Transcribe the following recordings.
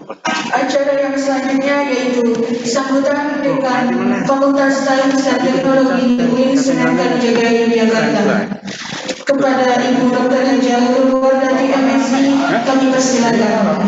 Acara yang selanjutnya yaitu sambutan dengan Fakultas Sains dan Teknologi UIN Sunan Kalijaga Yogyakarta. Kepada Ibu Dr. Haja Purwardati MSc, kami persilakan.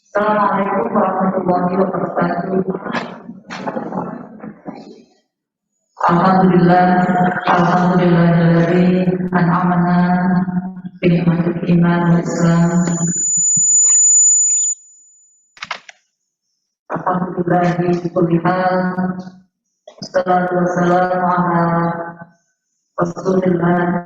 Assalamualaikum warahmatullahi wabarakatuh. Alhamdulillahilladzi an'amana bi ni'matil iman wal islam. Alhamdulillahi bi kulli hal. Wassalatu wassalamu ala Rasulillah.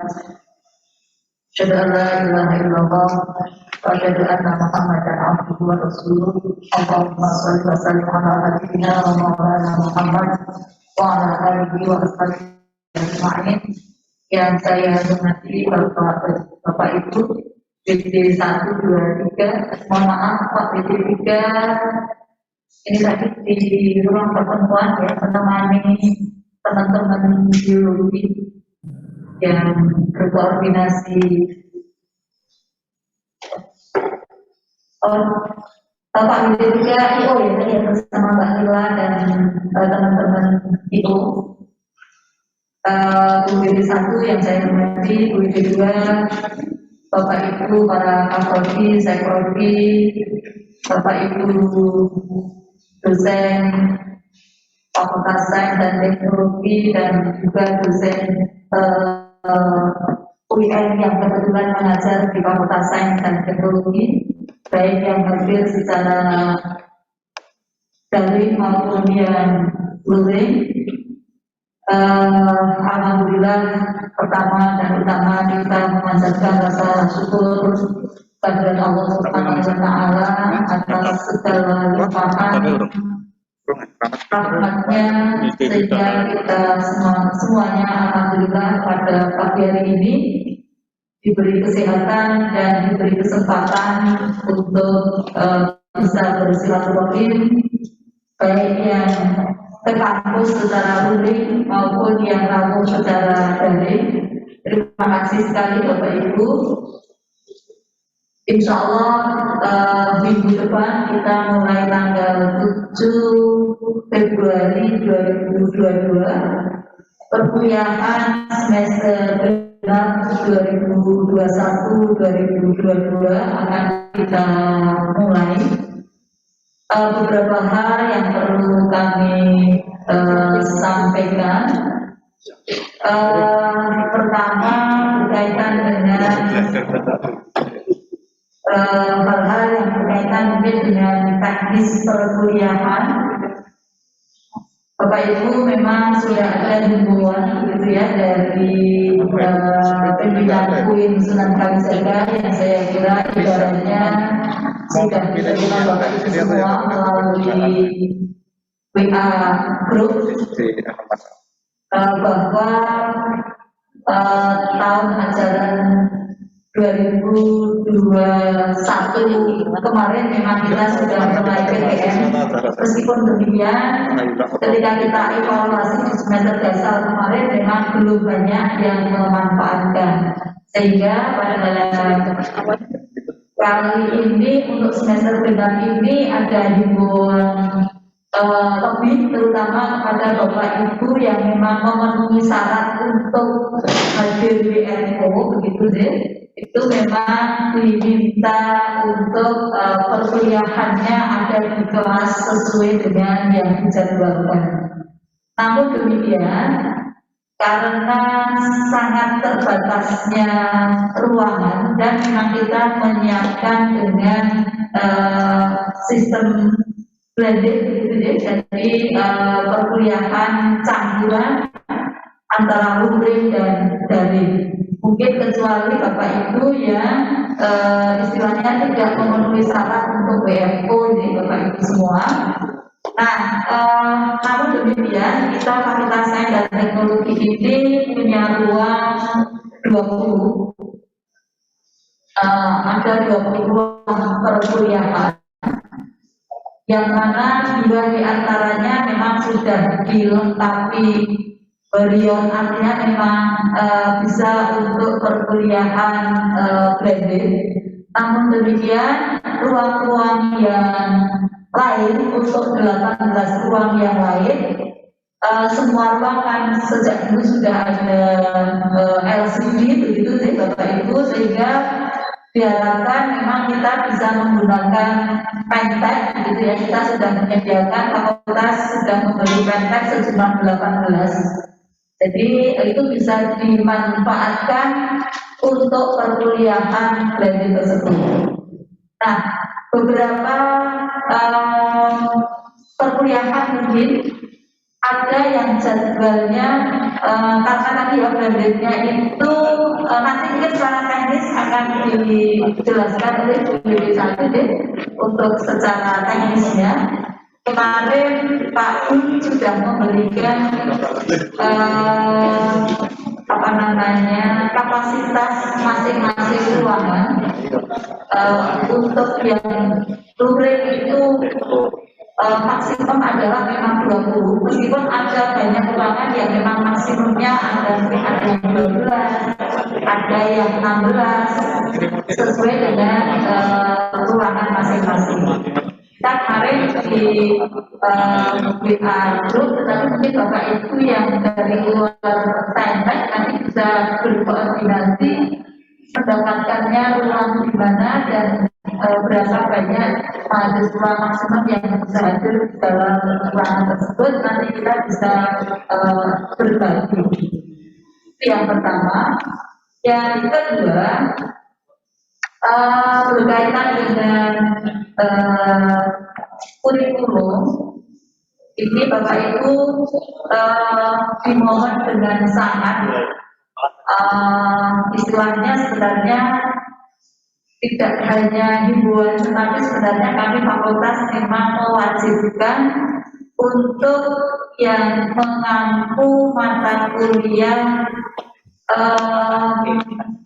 Asyhadu an la ilaha illallah wa asyhadu anna Muhammadan abduhu wa rasuluh. Allahumma shalli wa sallim ala nabiyyina wa maulana Muhammad wa ala alihi wa ashabihi ajma'in. Yang saya hormati Bapak Ibu PD 123, mohon maaf Pak PD 3 ini tadi di ruang pertemuan ya, menemani teman-teman biologi yang berkoordinasi. Pak PD 3 IO ya tadi bersama Mbak Nila dan teman-teman IO. UID 1 yang saya hormati, UID 2, Bapak Ibu para Kapolri, Sekprodi, Bapak Ibu dosen Fakultas Sains dan Teknologi dan juga dosen UIN yang kebetulan mengajar di Fakultas Sains dan Teknologi, baik yang hadir secara daring maupun yang luring. Alhamdulillah, pertama dan utama kita memanjatkan rasa syukur kepada Allah Subhanahu wa Ta'ala atas segala limpahan rahmatnya, sehingga kita semuanya alhamdulillah pada pagi hari ini diberi kesehatan dan diberi kesempatan untuk bisa bersilaturahim, baik yang ke kampus secara luring maupun yang kampus secara daring. Terima kasih sekali Bapak Ibu. Insya Allah minggu depan kita mulai tanggal 7 Februari 2022 perkuliahan semester genap 2021-2022 akan kita mulai. Beberapa hal yang perlu kami sampaikan. Pertama, berkaitan dengan hal-hal yang berkaitan mungkin dengan teknis perkuliahan. Bapak Ibu memang sudah ada himbauan gitu ya dari pimpinan UIN Sunan Kalijaga yang saya kira ibaratnya sudah diterima Bapak Ibu semua melalui WA Group bahwa tahun ajaran 2021 kemarin memang kita sudah mulai PTM. Meskipun demikian, ketika kita evaluasi di semester dasar kemarin memang belum banyak yang memanfaatkan, sehingga pada kali ini untuk semester genap ini ada himbauan lebih terutama kepada Bapak Ibu yang memang memenuhi syarat untuk hadir WNO begitu deh. Itu memang diminta untuk perkuliahannya ada di kelas sesuai dengan yang dijadwalkan. Namun demikian, karena sangat terbatasnya ruangan dan memang kita menyiapkan dengan sistem blended gitu ya, jadi perkuliahan campuran antara luring dan daring. Mungkin kecuali Bapak Ibu yang istilahnya tidak memenuhi syarat untuk WFO, jadi Bapak Ibu semua. Nah, namun demikian kita Fakultas Sains dan Teknologi ini punya ruang 20, ada 20 ruang perkuliahan, yang mana 2 diantaranya memang sudah dilengkapi berion, artinya memang bisa untuk perkuliahan blended. Namun demikian ruang-ruang yang lain, untuk 18 ruang yang lain, semua ruang kan sejak dulu sudah ada LCD begitu sih Bapak Ibu, sehingga diharapkan memang kita bisa menggunakan pentek gitu ya. Kita sudah menyediakan, fakultas sudah membeli pentek sejumlah 18. Jadi itu bisa dimanfaatkan untuk perkuliahan blended tersebut. Nah, beberapa perkuliahan mungkin ada yang jadwalnya karena tadi ya blendednya itu nanti mungkin secara teknis akan dijelaskan oleh BD1 deh untuk secara teknisnya. Kemarin Pak Un sudah memberikan kapasitas masing-masing ruangan. Untuk yang luring itu maksimum adalah memang 20, meskipun ada banyak ruangan yang memang maksimumnya ada yang 12, ada yang 16, sesuai dengan ruangan masing-masing. Kita kemarin di WA group, tetapi mungkin Bapak Ibu yang dari luar Saintek nanti bisa berkoordinasi mendapatkannya ruang di mana dan berapa banyak mahasiswa maksimum yang bisa hadir di dalam ruangan tersebut. Nanti kita bisa berbagi. Itu yang pertama. Yang kedua, berkaitan dengan kurikulum, ini Bapak Ibu dimohon dengan sangat, istilahnya sebenarnya tidak hanya himbauan, tetapi sebenarnya kami fakultas memang mewajibkan untuk yang mengampu mata kuliah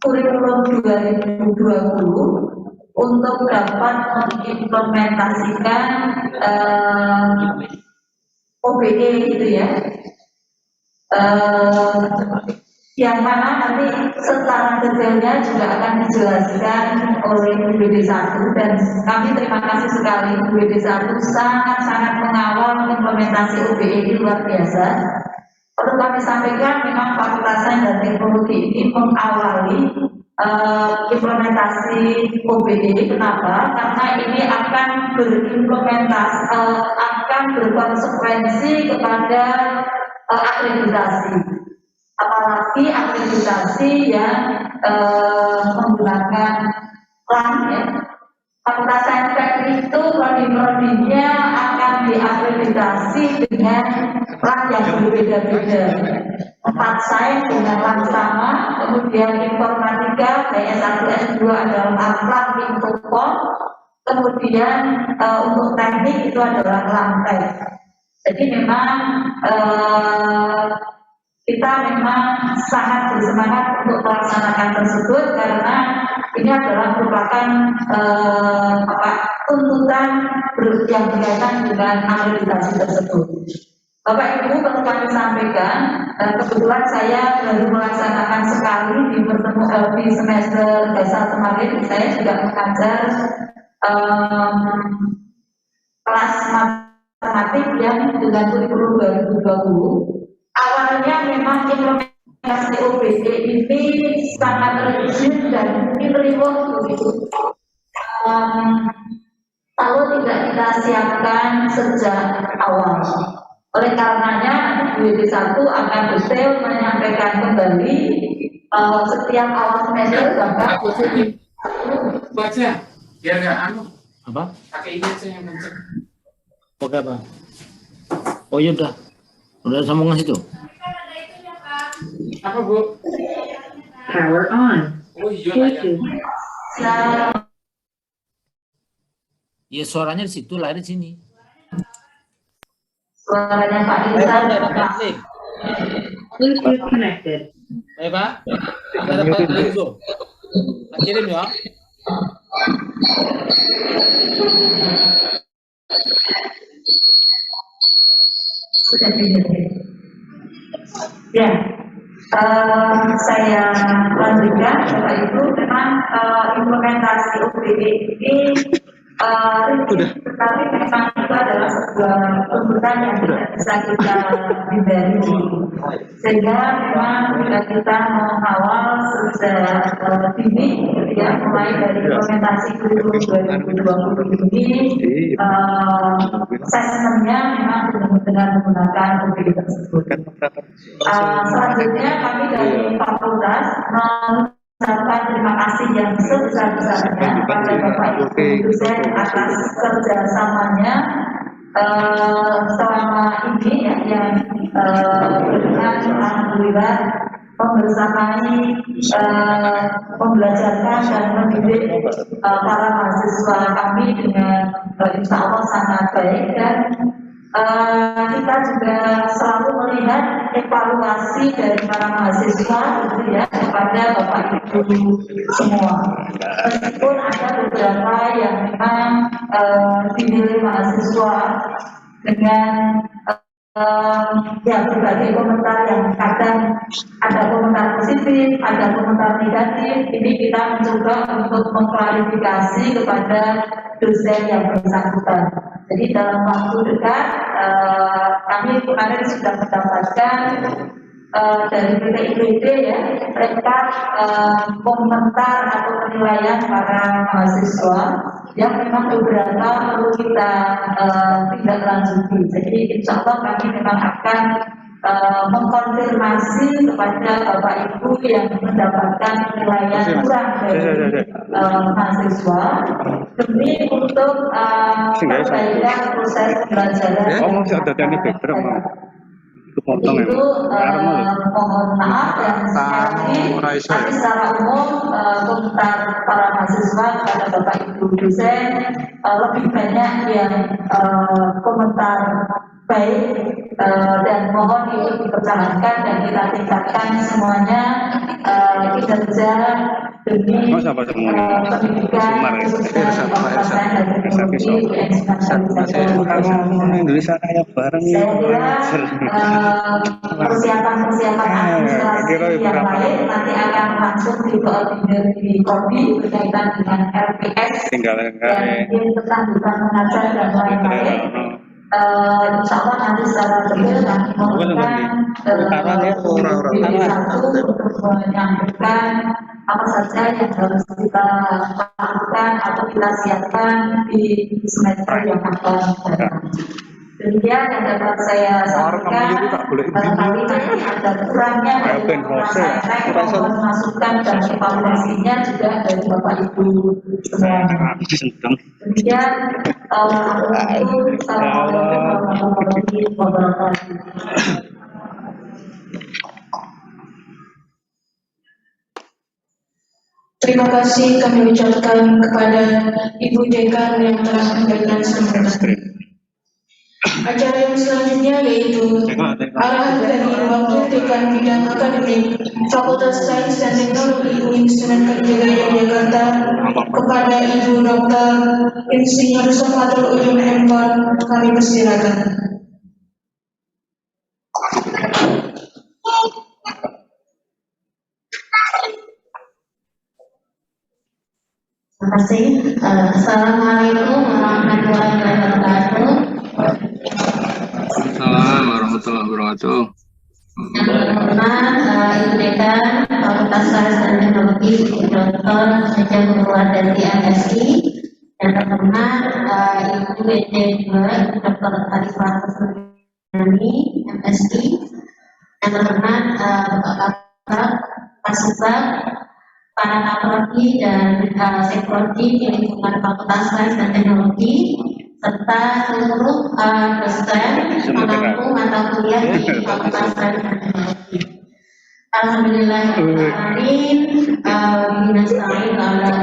kurikulum 2020 untuk dapat mengimplementasikan OBE gitu ya, yang mana nanti secara detailnya juga akan dijelaskan oleh BD1, dan kami terima kasih sekali BD1 sangat-sangat mengawal implementasi OBE ini luar biasa. Perlu kami sampaikan, memang Fakultas Sains dan Teknologi ini mengawali implementasi OBE. Kenapa? Karena ini akan berimplementasi, akan berkonsekuensi kepada akreditasi. Apalagi akreditasi yang menggunakan LAN ya. Fakultas Saintek itu prodi-prodinya akan diakreditasi dengan LAN yang berbeda-beda. 4 sains dengan LAN sama, kemudian informatika S1 S2 adalah LAN Infocom, kemudian untuk teknik itu adalah LAN Tech. Jadi memang kita memang sangat bersemangat untuk melaksanakan tersebut, karena ini adalah merupakan tuntutan yang berkaitan dengan akreditasi tersebut. Bapak Ibu, perlu kami sampaikan, kebetulan saya baru melaksanakan sekali di semester dasar kemarin, saya juga mengajar kelas matematik yang dengan kurikulum 2020. Awalnya memang implementasi OBE ini sangat rigid dan mungkin ribet begitu. Kalau tidak kita siapkan sejak awal. Oleh karenanya BD1 akan detail menyampaikan kembali setiap awal semester bahkan baca biar nggak apa? pakai ini aja yang kenceng. Oke Pak. Oh iya udah sambungan situ. Apa Bu? Power on. Oh iya lah ya. Bluetooth. Siap. Ya suaranya di situ, lahir di sini. Suaranya Pak Baik, Irsan. Pak, ada Pak. Bluetooth connected. Baik, Pak. Ada Pak link Zoom. Pak kirim ya. Sudah tidak. Ya, saya lanjutkan, Bapak Ibu. Memang implementasi OPD ini tetapi memang itu adalah sebuah tuntutan yang tidak bisa kita hindari. Sehingga memang bila kita mengawal sejak dini, ya mulai dari implementasi kurikulum 2020 ini, assessment-nya memang dengan menggunakan OPD tersebut. Selanjutnya kami dari fakultas mengucapkan terima kasih yang sebesar-besarnya kepada Bapak Ibu dosen atas kerjasamanya selama ini ya, yang dengan alhamdulillah membersamai membelajarkan dan mendidik para mahasiswa kami dengan insya Allah sangat baik, dan kita juga selalu melihat evaluasi dari para mahasiswa gitu ya kepada Bapak Ibu semua. Meskipun ada beberapa yang memang dinilai mahasiswa dengan ya berbagai komentar yang kadang ada komentar positif, ada komentar negatif. Ini kita mencoba untuk mengklarifikasi kepada dosen yang bersangkutan. Jadi dalam waktu dekat kami kemarin sudah mendapatkan dari PPIPD ya rekap komentar atau penilaian para mahasiswa yang memang beberapa perlu kita tindak lanjuti. Jadi insya Allah kami memang akan mengkonfirmasi kepada Bapak Ibu yang mendapatkan penilaian kurang dari mahasiswa demi untuk perbaikan proses pembelajaran. Itu mohon maaf dan sekali lagi tapi secara umum komentar para mahasiswa kepada Bapak Ibu dosen lebih banyak yang komentar baik, dan mohon itu dipertahankan dan kita tingkatkan semuanya kinerja demi pendidikan khususnya pembelajaran dan teknologi Indonesia kayak bareng saya kira persiapan-persiapan administrasi yang lain nanti akan langsung dikoordinir di Kopi berkaitan dengan RPS dan mungkin kelanjutan mengajar dan lain-lain. Insya Allah nanti secara detail kami memberikan satu untuk menyampaikan apa saja yang harus kita lakukan atau kita siapkan di semester yang akan datang. Demikian yang dapat saya sampaikan. Barangkali nanti ada kurangnya dari mohon masukan dan evaluasinya juga dari Bapak Ibu semuanya. Demikian, Assalamualaikum warahmatullahi wabarakatuh. Terima kasih kami ucapkan kepada Ibu Dekan yang telah memberikan sambutan. Acara yang selanjutnya yaitu arahan dari Wakil Dekan Bidang Akademik Fakultas Sains dan Teknologi UIN Sunan Kalijaga Yogyakarta kepada Ibu Dr. Insinyur Safatul Ujung M.Con, kami persilakan. Terima kasih. Assalamualaikum warahmatullahi wabarakatuh. Assalamualaikum warahmatullahi wabarakatuh. Yang terhormat Ibu Dekan Fakultas Sains dan Teknologi Dr. Sejak Purwadati MSI. Yang terhormat Ibu WD2 Dr. Arifah Kusnani MSI. Yang terhormat Bapak Kasubag, para fakulti dan psikologi di lingkungan Fakultas Sains dan Teknologi, serta seluruh dosen pemangku mata kuliah di Fakultas Sains dan Teknologi. Alhamdulillahirrahmanirrahim. Binasta'in ala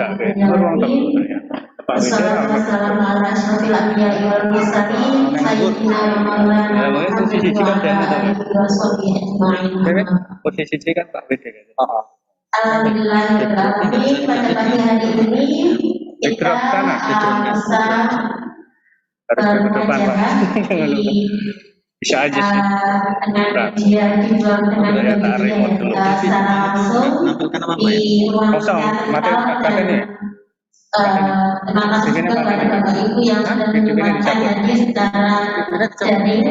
wassalamu ala asyrofil anbiya'i wal mursalin sayyidina wa maulana Muhammadin wa ala alihi wa sahbihi ajma'in. Posisi C kan Pak Wid. Alhamdulillahirrahmanirrahim. Pada pagi hari ini kita bisa belajar di Bisa aja sih. dengan dia dijual dengan media secara langsung di ruang terima kasih juga kepada Bapak Ibu yang sudah menyempatkan hadir secara daring.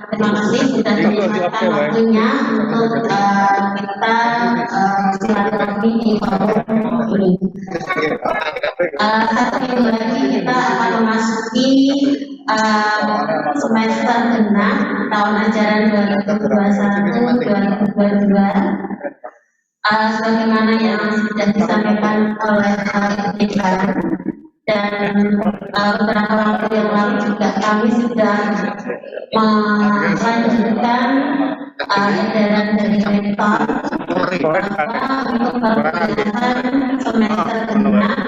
Terima kasih sudah menyempatkan waktunya untuk kita silaturahmi di forum ini. Satu minggu lagi kita akan memasuki semester genap tahun ajaran 2021-2022. Sebagaimana yang sudah disampaikan oleh Ibu Dekan dan beberapa waktu yang lalu juga kami sudah melanjutkan edaran dari Rektor bahwa untuk perkuliahan semester genap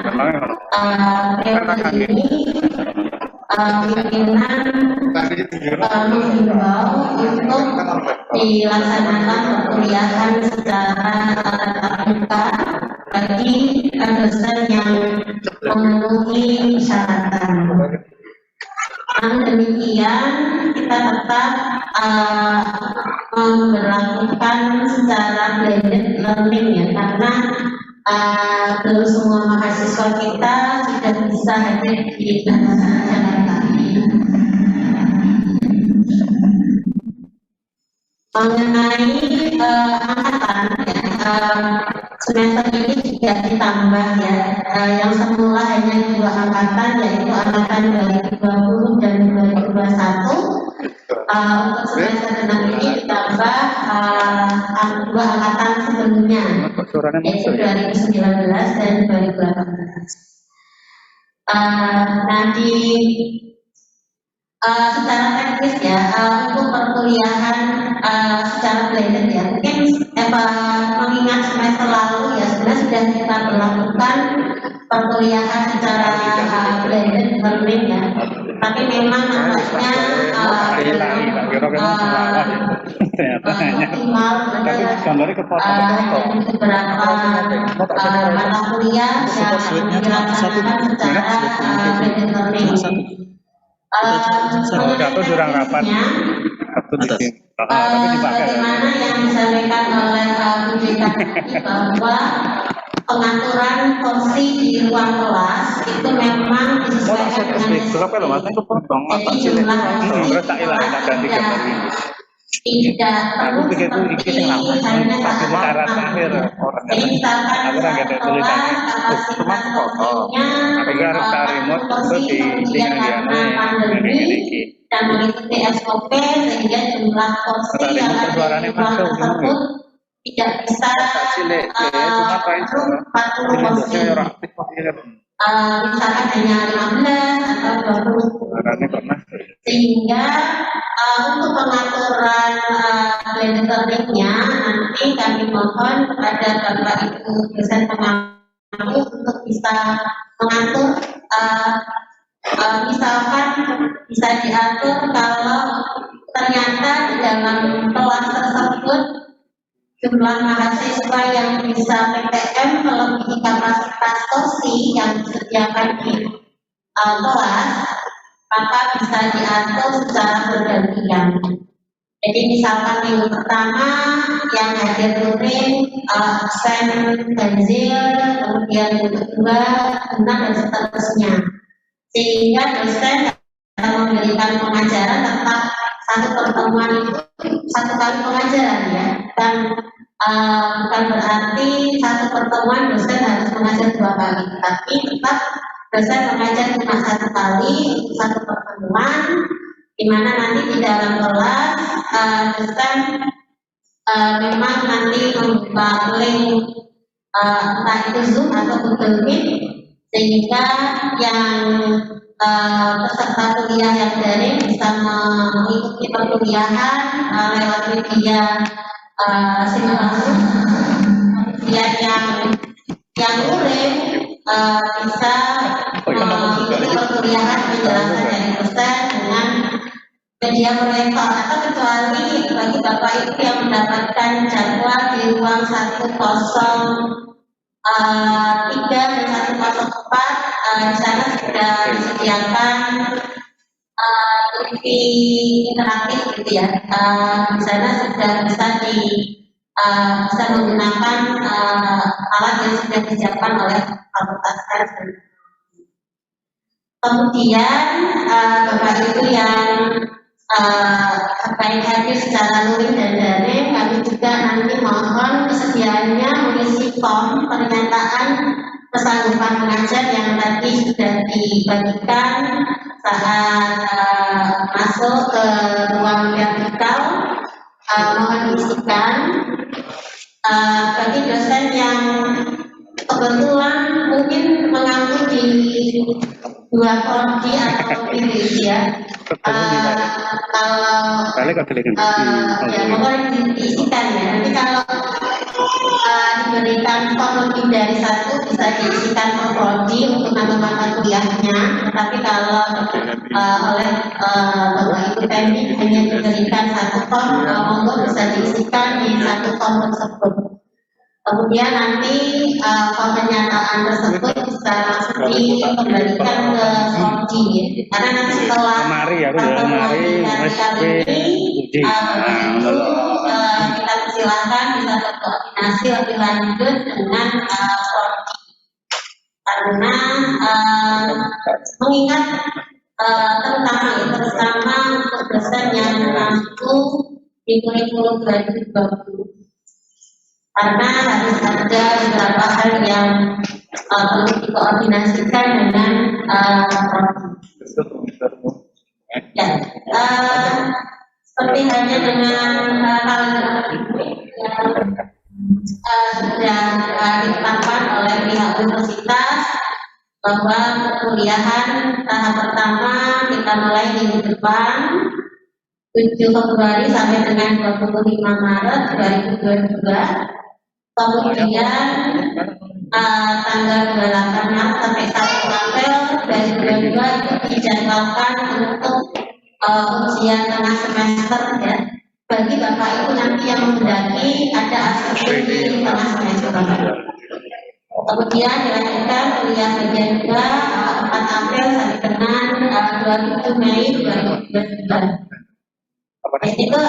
periode ini pimpinan menghimbau untuk dilaksanakan perkuliahan secara tatap muka bagi dosen yang memenuhi persyaratan. Namun demikian kita tetap memberlakukan secara blended learning ya, karena belum semua mahasiswa kita sudah bisa hadir di Jakarta. Mengenai angkatan semester ini juga ditambah ya, yang semula hanya 2 angkatan yaitu angkatan 2020 dan 2021. Untuk semester genap ini ditambah 2 angkatan sebelumnya yaitu 2019 dan 2018. Nanti secara teknis ya, untuk perkuliahan secara blended ya, mungkin mengingat semester lalu ya sebenarnya sudah kita berlakukan perkuliahan secara blended learning ya, tapi memang nampaknya optimal ada beberapa mata kuliah yang dilaksanakan secara blended learning. Bagaimana yang disampaikan oleh Bu Dekan tadi bahwa pengaturan porsi di ruang kelas itu memang disesuaikan dengan jadi jumlah tidak perlu seperti hanya satu orang. Jadi misalkan sekolah kapasitas porsinya porsi kemudian karena pandemi dan mengikuti SOP sehingga jumlah porsi yang ada di ruang tersebut tidak bisa 40 porsi. Misalkan hanya 15 atau 20. Sehingga untuk pengaturan blended learning-nya nanti kami mohon kepada Bapak Ibu dosen pengampu untuk bisa mengatur, misalkan bisa diatur kalau ternyata di dalam kelas tersebut jumlah mahasiswa yang bisa PTM melebihi kapasitas kursi yang disediakan di kelas, maka bisa diatur secara bergantian. Jadi misalkan minggu pertama yang hadir luring absen ganjil, kemudian minggu kedua genap dan seterusnya, sehingga dosen memberikan pengajaran tetap satu pertemuan itu 1 kali pengajaran ya, dan bukan berarti satu pertemuan dosen harus mengajar 2 kali, tapi tetap dosen mengajar cuma 1 kali, 1 pertemuan, di mana nanti di dalam kelas dosen memang nanti membuka link entah itu Zoom atau Google Meet, sehingga yang peserta kuliah yang daring bisa mengikuti perkuliahan lewat media simulasi. Kemudian yang luring bisa mengikuti perkuliahan penjelasan dari dosen dengan media proyektor atau kecuali bagi Bapak Ibu yang mendapatkan jadwal di ruang 103 dan 104, di sana sudah disediakan TV interaktif gitu ya. Di sana sudah bisa bisa menggunakan alat yang sudah disiapkan oleh Fakultas Sains. Kemudian Bapak Ibu yang baik hadir secara luring dan daring, kami juga nanti mohon kesediaannya mengisi form pernyataan kesanggupan mengajar yang tadi sudah dibagikan saat masuk ke ruang vertikal. Mohon diisikan. Bagi dosen yang kebetulan mungkin mengaku di 2 prodi atau lebih ya, kalau ya mohon diisikan ya. Nanti kalau diberikan form lebih dari 1 bisa diisikan per prodi untuk mata kuliahnya. Tapi kalau oleh Bapak Ibu teknik hanya diberikan 1 form, monggo bisa diisikan di 1 form tersebut. Kemudian nanti pernyataan tersebut bisa langsung dikembalikan ke prodi ya. Karena nanti setelah pertemuan kali ini kita persilahkan bisa berkoordinasi lebih lanjut dengan prodi. Karena mengingat terutama untuk dosen yang mampu di kurikulum 2020. Karena harus ada beberapa hal yang perlu dikoordinasikan dengan ya, seperti halnya dengan hal yang sudah ditetapkan oleh pihak universitas bahwa perkuliahan tahap pertama kita mulai minggu depan 7 Februari sampai dengan 25 Maret 2022. Kemudian tanggal 28 Maret sampai 1 April 2022 itu dijadwalkan untuk ujian tengah semester ya. Bagi Bapak Ibu nanti yang mendaki ada asesmen di tengah semester. Kemudian dilanjutkan kuliah bagian 2 4 April sampai dengan 27 Mei 2022. Itu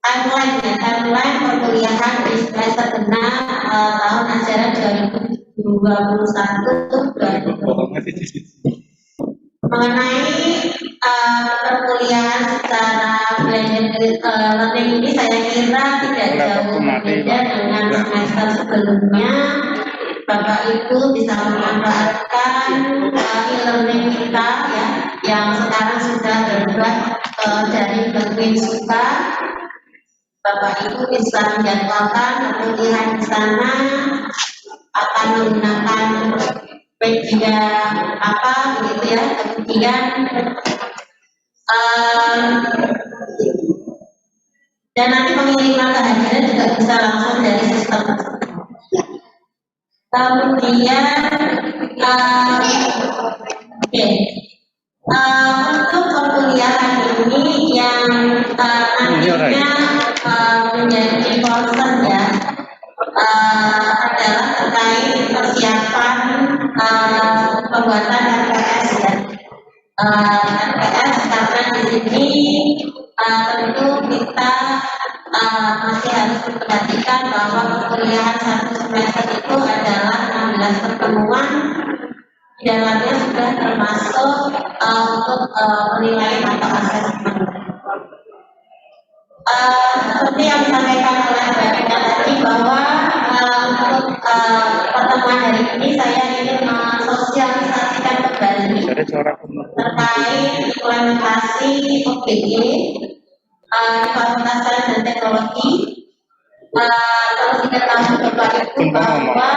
timeline perkuliahan di semester 6 tahun ajaran 2021-2022. Mengenai perkuliahan secara blended learning ini saya kira tidak jauh berbeda dengan semester sebelumnya. Bapak Ibu bisa memanfaatkan e-learning kita ya, yang sekarang sudah berubah dari bentuk suka. Bapak Ibu bisa menjadwalkan perkuliahan di sana akan menggunakan media apa begitu ya. Kemudian dan nanti pengiriman kehadiran juga bisa langsung dari sistem. Kemudian untuk perkuliahan ini yang nantinya menjadi concern ya adalah terkait persiapan pembuatan RPS ya. RPS karena di sini tentu kita masih harus memperhatikan bahwa perkuliahan 1 semester itu adalah 16 pertemuan, di dalamnya sudah termasuk untuk penilaian atau asesmen. Seperti yang disampaikan oleh Mbak Rina tadi bahwa untuk pertemuan hari ini saya ingin mensosialisasikan kembali terkait implementasi OBE di Fakultas Sains dan Teknologi. Perlu diketahui Bapak Ibu bahwa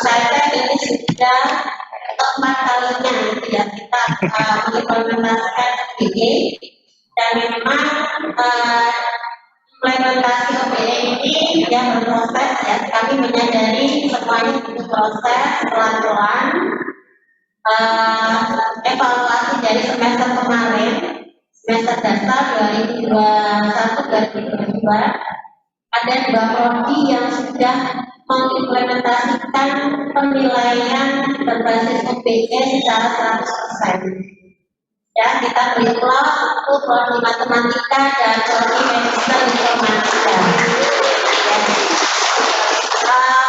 saya ini sudah keempat kalinya ya kita mengimplementasikan OBE dan memang implementasi OPE ini ya berproses ya. Kami menyadari semuanya butuh proses pelan-pelan. Evaluasi dari semester kemarin, semester dasar 2021-2022, ada 2 prodi yang sudah mengimplementasikan penilaian berbasis OPE secara 100%. Ya, kita berilah untuk prodi matematika dan prodi manajemen informatika.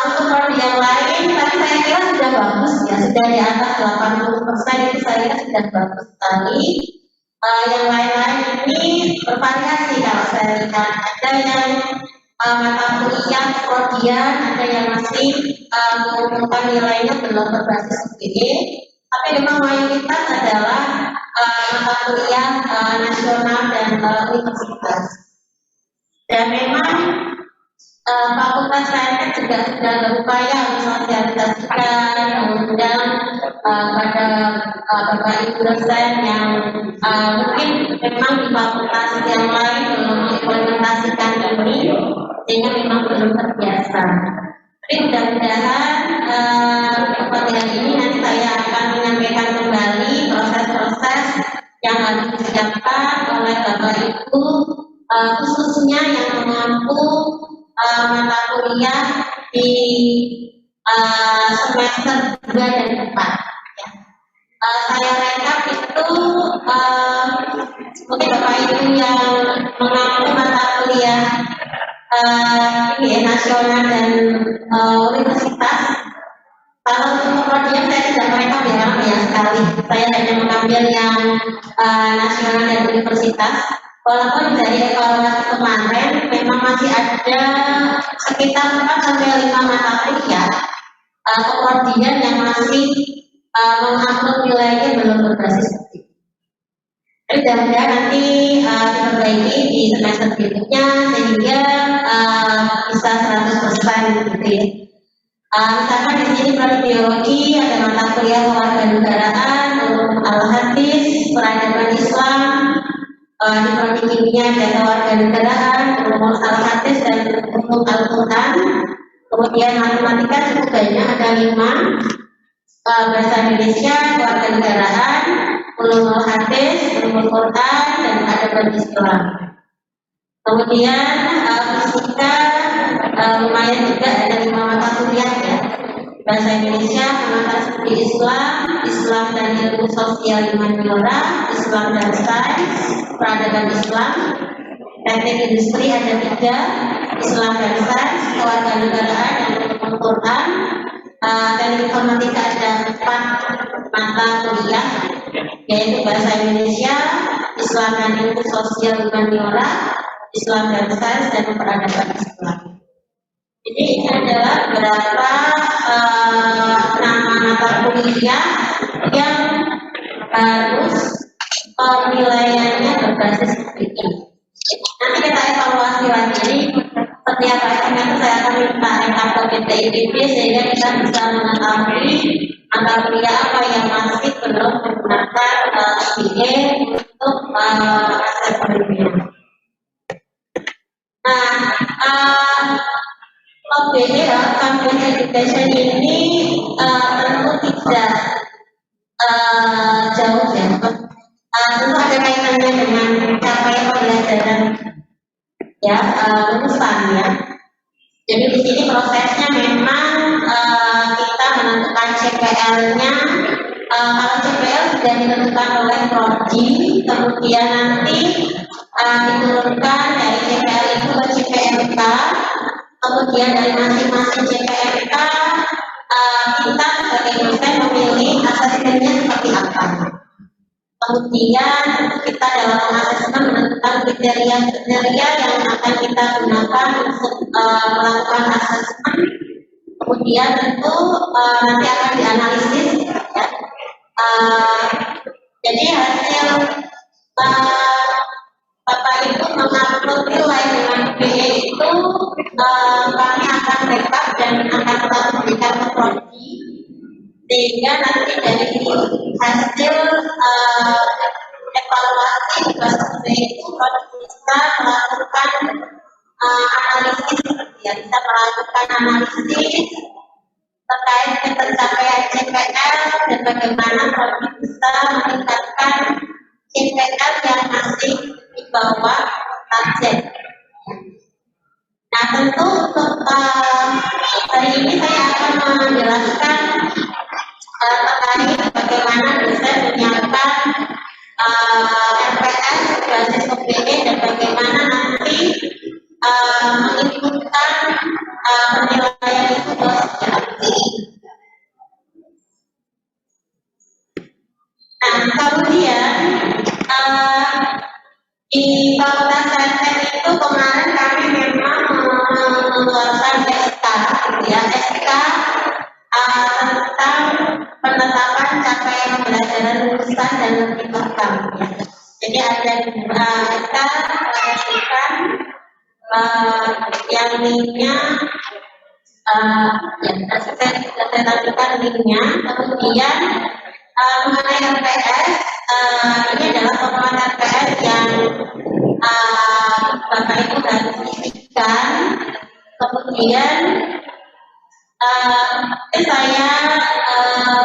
Untuk prodi yang lain, tapi saya kira sudah bagus ya, sudah di atas 80% itu saya kira sudah bagus sekali. Yang lain-lain ini bervariasi kalau saya lihat, ada yang mata kuliah prodian, ada yang masih mengumumkan nilainya belum berbasis OPE, tapi memang mayoritas adalah mata kuliah nasional dan universitas. Dan memang Fakultas Sains juga sudah berupaya mensosialisasikan, mengundang pada Bapak Ibu dosen yang mungkin memang di fakultas yang lain belum mengimplementasikan ini, sehingga memang belum terbiasa. Tapi mudah-mudahan kemudian ini nanti saya akan menyampaikan kembali proses-proses yang harus disiapkan oleh Bapak Ibu, khususnya yang mengampu mata kuliah di semester 2 dan 4. Ya. Saya rekap itu mungkin Bapak Ibu yang mengampu mata kuliah nasional dan universitas. Kalau untuk prodinya saya tidak mereka banyak sekali. Saya hanya mengambil yang nasional dan universitas. Walaupun dari evaluasi kemarin memang masih ada sekitar 4-5 mata kuliah keprodian yang masih mengupload nilainya belum berbasis OPE. Mudah-mudahan nanti diperbaiki di semester berikutnya sehingga bisa 100% gitu ya. Misalkan di sini prodi biologi ada mata kuliah kewarganegaraan, al-hadis, peradaban Islam. Di prodi kimia ada kewarganegaraan, ulum al-hadis dan ulum al-Quran. Kemudian matematika cukup banyak, ada 5. Bahasa Indonesia, kewarganegaraan, ulum al-hadis, ulum al-Quran dan peradaban Islam. Kemudian fisika lumayan juga ada 5 mata kuliah ya. Bahasa Indonesia, pengantar studi Islam, Islam dan ilmu sosial humaniora, Islam dan sains, peradaban Islam, teknik industri ada 3, Islam dan sains, kewarganegaraan dan ulumul Quran, dan informatika ada 4 mata kuliah, yaitu bahasa Indonesia, Islam dan ilmu sosial humaniora, Islam dan sains dan peradaban Islam. Jadi ini adalah beberapa nama mata kuliah yang harus penilaiannya berbasis OPE. Nanti kita evaluasi lagi. Setiap item itu saya akan minta rekap ke PTIPB sehingga kita bisa mengetahui mata kuliah apa yang masih belum menggunakan OPE untuk proses penelitian. OPE Campus Education ini tentu tidak jauh ya. Tentu ada kaitannya dengan capaian pembelajaran ya, lulusan ya. Jadi di sini prosesnya memang kita menentukan CPL-nya. Kalau CPL sudah ditentukan oleh prodi, kemudian nanti diturunkan dari CPL itu ke CPMK. Kemudian dari masing-masing CPMK kita sebagai dosen memilih asesmennya seperti apa. Kemudian kita dalam asesmen menentukan kriteria-kriteria yang akan kita gunakan untuk melakukan asesmen. Kemudian tentu nanti akan dianalisis. Ya. Jadi hasil Bapak Ibu mengupload nilai dengan OPE itu kami akan rekap dan akan kita berikan ke prodi sehingga nanti dari hasil evaluasi tugas survei itu bisa melakukan analisis, ya, bisa melakukan analisis terkait pencapaian CPL dan bagaimana Prodi bisa meningkatkan CPL yang masih di bawah target. Nah, tentu untuk hari ini saya akan menjelaskan terkait bagaimana dosen menyiapkan RPS basis OBE dan bagaimana nanti menginputkan penilaian itu ke siswa. Nah, kemudian di Fakultas Sains itu kemarin kami memang mengeluarkan SK, ya, SK tentang penetapan capaian pembelajaran lulusan dan lebih lengkap. Jadi ada SK yang linknya, saya tampilkan linknya. Kemudian mengenai RPS, ini adalah format RPS yang Bapak Ibu harus isikan. Kemudian saya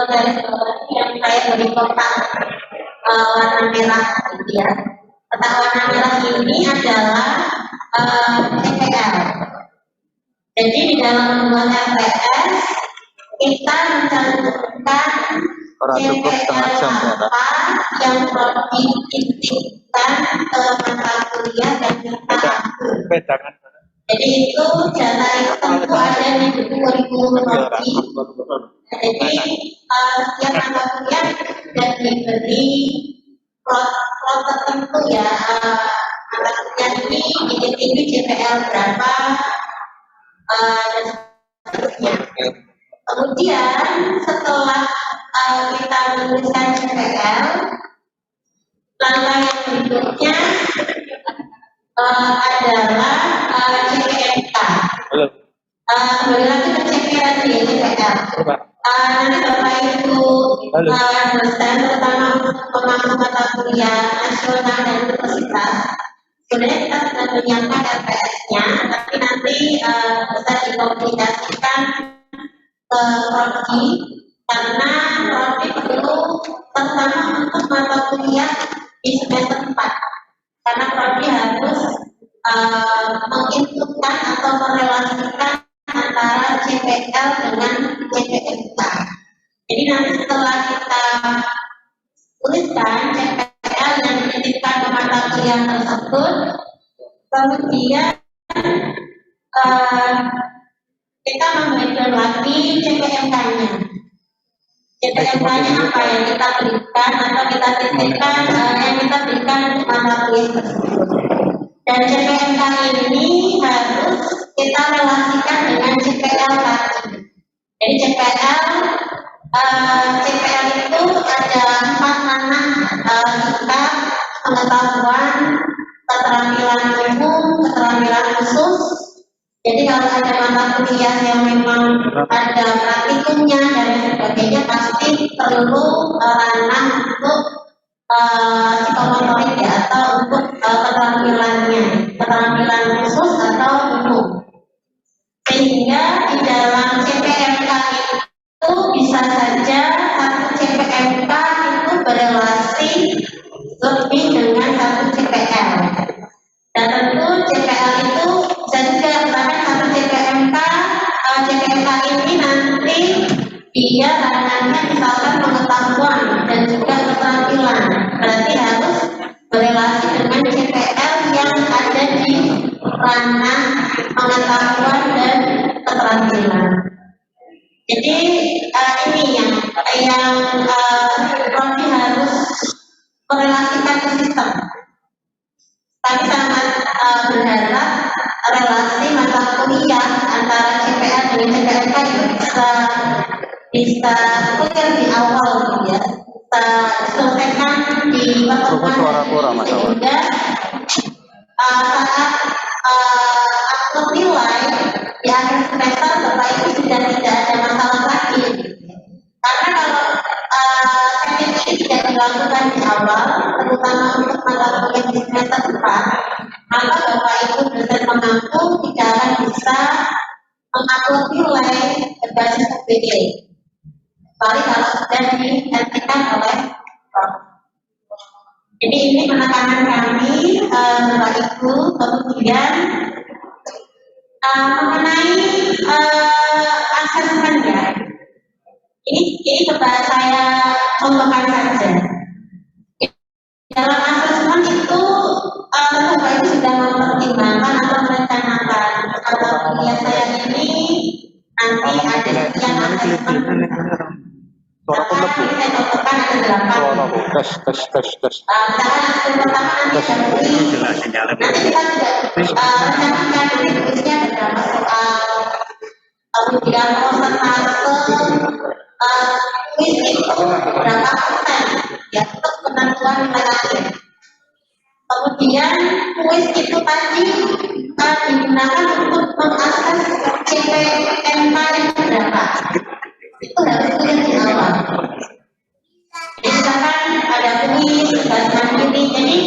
garis bawahi yang saya beri kotak warna merah, gitu ya. Kotak warna merah ini adalah CPL. Jadi di dalam membuat RPS kita mencantumkan CPL apa yang perlu diintikan ke mata kuliah dan kita atur. Jadi itu data itu tentu ada di buku kurikulum Prodi. Jadi setiap mata kuliah sudah diberi plot tertentu, ya, mata kuliah ini diintipkan CPL berapa dan seterusnya. Kemudian setelah kita menuliskan CPL, langkah yang berikutnya adalah CPMK. Kembali lagi ke CPL di CPL. Nanti Bapak Ibu dosen, terutama pemangku mata kuliah nasional dan universitas, sebenarnya kita sudah menyiapkan RPS-nya, tapi nanti bisa dikomunikasikan ke Prodi, karena Prodi perlu terutama untuk mata kuliah di semester 4, karena Prodi harus menginputkan atau merelasikan antara CPL dengan CPMK. Jadi nanti setelah kita tuliskan CPL yang dititipkan ke mata kuliah tersebut, kemudian kita memberikan lagi CPMK-nya. CPMK-nya apa yang kita berikan atau kita titipkan, yang kita berikan ke mata kuliah tersebut. Dan CPMK ini harus kita relasikan dengan CPL tadi. Jadi CPL itu ada 4 ranah, sikap, pengetahuan, keterampilan umum, keterampilan khusus. Jadi kalau ada mata kuliah yang memang ada praktikumnya dan sebagainya, pasti perlu ranah untuk psikomotorik, ya, atau untuk keterampilan khusus atau umum. Sehingga di dalam CPMK itu bisa saja satu CPMK itu berrelasi lebih dengan satu CPL. Dan tentu CPL itu bisa juga bahkan satu CPMK ini nanti dia ranahnya misalkan pengetahuan dan juga keterampilan, berarti harus berrelasi dengan CPL yang ada di ranah pengetahuan dan keterampilan. Jadi ini yang Prodi harus korelasikan ke sistem. Kami sangat berharap relasi mata kuliah antara CPL dan CPMK itu bisa clear di awal, ya, kita selesaikan di pertemuan sehingga saat upload nilai di akhir semester Bapak Ibu sudah tidak ada masalah lagi. Karena kalau setting ini tidak dilakukan di awal, terutama yang di semester 4, maka Bapak Ibu dosen mengaku tidak akan bisa mengupload nilai berbasis UPG. Kecuali kalau sudah dihentikan oleh Prof. Jadi ini penekanan kami Bapak Ibu, kemudian mengenai asesmen ya. Ini coba saya contohkan saja. Dalam asesmen itu Bapak Ibu sudah mempertimbangkan atau merencanakan kalau kuliah saya ini nanti ada sekian asesmen. Tadi saya contohkan ada 8. Misalkan asesmen pertama nanti ada kuis. Nanti kita juga rencanakan nanti kuisnya ada berapa soal. Kemudian persentase kuis itu berapa persen ya untuk penentuan nilai akhir. Kemudian kuis itu tadi digunakan untuk mengakses CPNK yang berapa. Itu harus dilihat di awal. Jadi misalkan ada kuis, tugas mandiri, jadi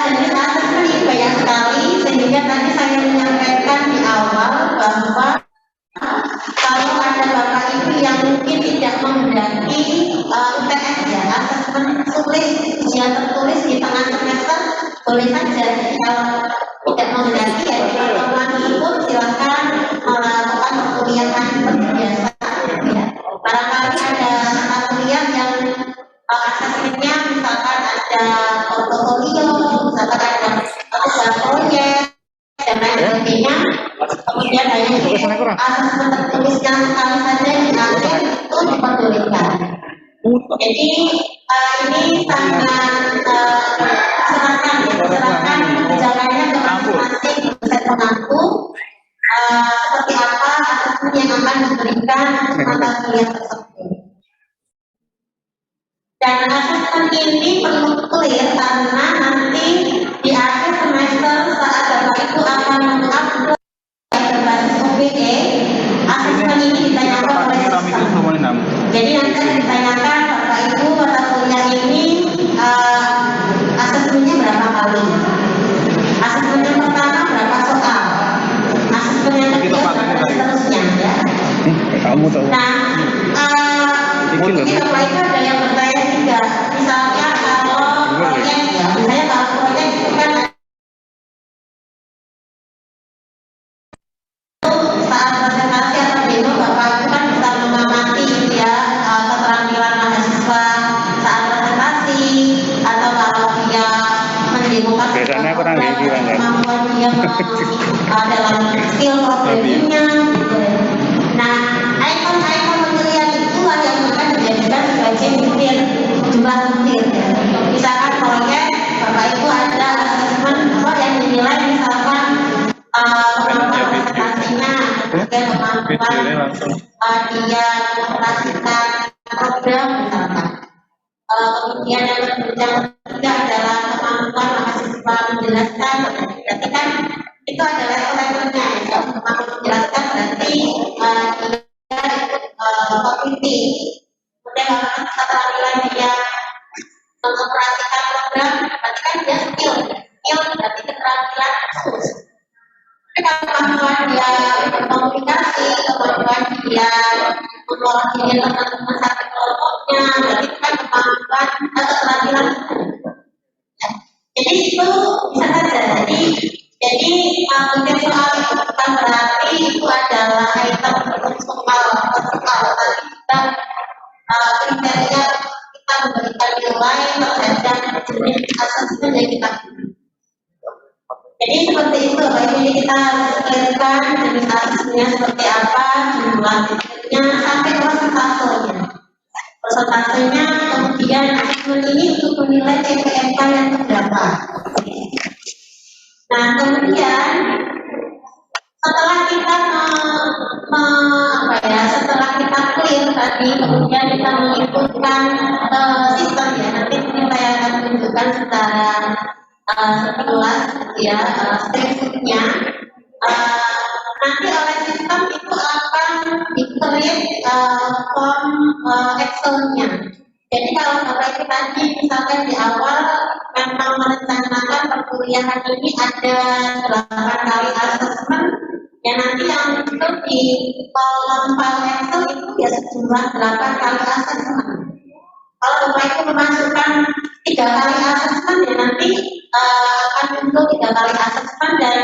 jenis asesmen ini banyak sekali sehingga tadi saya menyampaikan di awal bahwa kalau ada Bapak Ibu yang mungkin tidak menghendaki UTS ya, asesmen tulis ujian tertulis di tengah semester boleh saja. Kalau tidak menghendaki ya di pertemuan tersebut silakan melakukan perkuliahan seperti biasa. Ya. Barangkali ada mata kuliah yang asesmennya misalkan ada portofolio, misalkan ada tugas proyek dan lain sebagainya. Kemudian hanya asesmen tertulisnya sekali saja di akhir itu diperbolehkan. Jadi ini sangat serahkan kebijakannya ke masing-masing dosen pengaku seperti apa asesmen yang akan diberikan untuk mata kuliah tersebut. Dan asesmen ini perlu clear karena nanti di akhir semester saat Bapak Ibu akan mengupload berbasis UPE, asesmen ini ditanyakan oleh sistem. Jadi nanti akan ditanyakan Bapak Ibu mata kuliah ini asesmennya berapa kali, asesmen yang pertama berapa soal, asesmen yang kedua dan seterusnya ya. Nah, mungkin Bapak Ibu ada yang bertanya juga, misalnya kalau proyek ya, misalnya kalau proyek itu kan saat presentasi atau demo Bapak Ibu kan bisa mengamati ya keterampilan mahasiswa saat presentasi atau kalau dia mendemokan kemampuan dia dalam skill programmingnya gitu. Nah, ikon-ikon pemilihan itulah yang akan dijadikan sebagai butir, jumlah butir ya. Misalkan proyek Bapak Ibu ada asesmen yang dinilai misalkan kemampuan presentasinya, kemudian kemampuan dia mengoperasikan program misalkan. Kemudian yang ketiga adalah kemampuan mahasiswa menjelaskan. Berarti kan itu adalah levelnya ya. Kemampuan menjelaskan berarti dia kognitif. Kemudian kalau keterampilan dia mengoperasikan program, berarti kan dia skill berarti keterampilan khusus. Tapi kalau kemampuan dia berkomunikasi, kemampuan dia mengolah diri teman-teman satu kelompoknya, berarti itu kan kemampuan atau keterampilan. Ya. Jadi itu bisa saja. Jadi mungkin soal itu bukan berarti itu adalah item soal tadi kita kriteria kita memberikan nilai terhadap jenis asesmen yang kita pilih. Jadi seperti itu, jadi kita harus clearkan jenis asesmennya seperti apa, jumlahnya sampai persentasenya. Persentasenya kemudian asesmen ini untuk menilai CPNK yang terdapat. Nah kemudian setelah kita setelah kita clear tadi, kemudian kita mengikutkan sistem ya. Nanti saya akan tunjukkan secara sekilas ya strukturnya. Nanti oleh sistem itu akan di-create form Excel-nya. Jadi kalau Bapak Ibu tadi misalkan di awal memang merencanakan perkuliahan ini ada 8 kali asesmen yang nanti yang muncul di kolom file Excel itu ya sejumlah 8 kali asesmen. Kalau Bapak Ibu memasukkan 3 kali asesmen ya nanti akan muncul 3 kali asesmen dan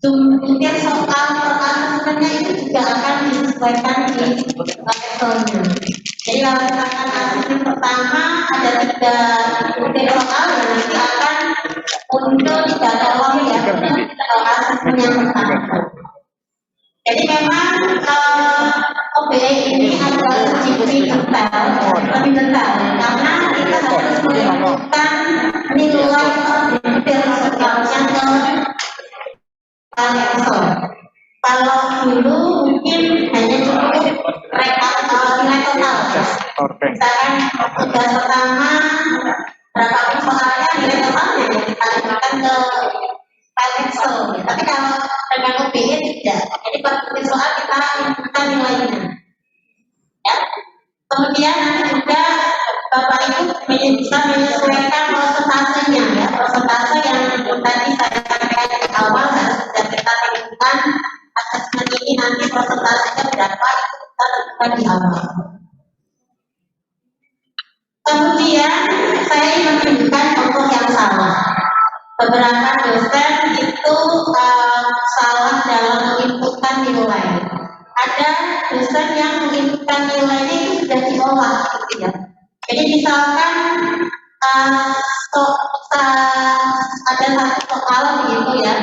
jumlah soal per asesmennya itu juga akan disesuaikan di Excelnya. Jadi kalau misalkan asesmen pertama ada 3 butir soal ya nanti akan muncul 3 kolom ya untuk asesmen yang pertama. Jadi memang OBE ini adalah sedikit lebih detail karena kita harus menentukan nilai butir soalnya ke Excel. Kalau dulu mungkin hanya cukup nilai total. Misalkan tugas pertama berapa soalnya nilai totalnya kita lihatkan ke file Excel. Tapi kalau dengan OBE tidak. Jadi per soal kita inputkan nilainya. Ya. Kemudian nanti juga Bapak Ibu bisa menyesuaikan prosentasenya ya. Persentase yang tadi saya sampaikan di awal harus sudah kita tentukan asesmen ini nanti persentasenya berapa itu kita tentukan di awal. Kemudian saya menunjukkan contoh yang salah. Beberapa dosen itu salah dalam menginputkan nilai. Ada dosen yang menginputkan nilainya itu sudah diolah gitu ya. Jadi misalkan ada satu soal begitu ya,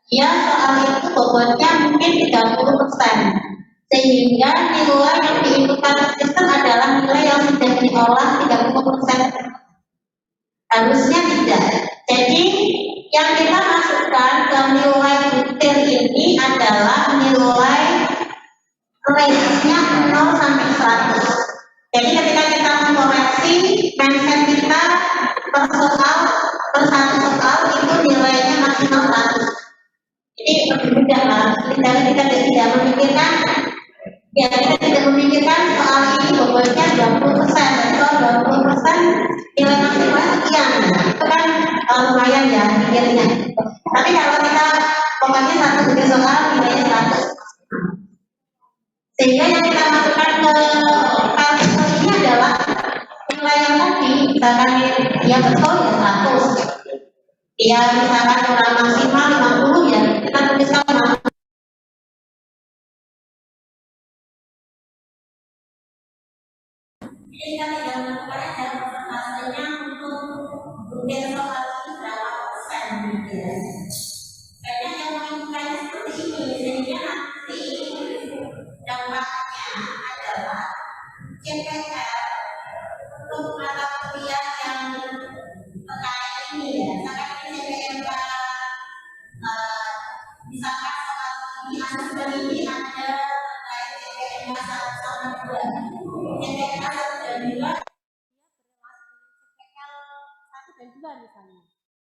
dia soal itu bobotnya mungkin 30%, sehingga nilai yang diinputkan sistem adalah nilai yang sudah diolah 30%. Harusnya tidak. Jadi yang kita masukkan ke nilai butir ini adalah nilai range-nya 0 sampai 100. Jadi ketika kita mengkoreksi mindset kita per soal, per satu soal itu nilainya maksimal 100. Jadi lebih mudah lah. Kita tidak memikirkan, ya kita tidak memikirkan soal ini bobotnya 20%. Kalau 20% nilai maksimal sekian, itu kan lumayan ya pikirnya. Tapi kalau kita pokoknya satu butir soal nilainya 100. Sehingga yang kita masukkan ke kalkulus ini adalah nilai yang tadi, misalkan dia betul ya 100, dia misalkan kurang maksimal 50 ya kita tuliskan 50. Jadi kita tidak menentukan ada persentasenya untuk butir soal ini berapa persen gitu ya. Banyak yang menginginkan seperti ini, sehingga nanti dampaknya adalah CPL untuk mata kuliah yang terkait ini ya. Misalkan CPL misalkan soal ini asesmen ini ada terkait CPL 1 sama 2. CPL 1 dan 2 CPL 1 dan 2 misalnya.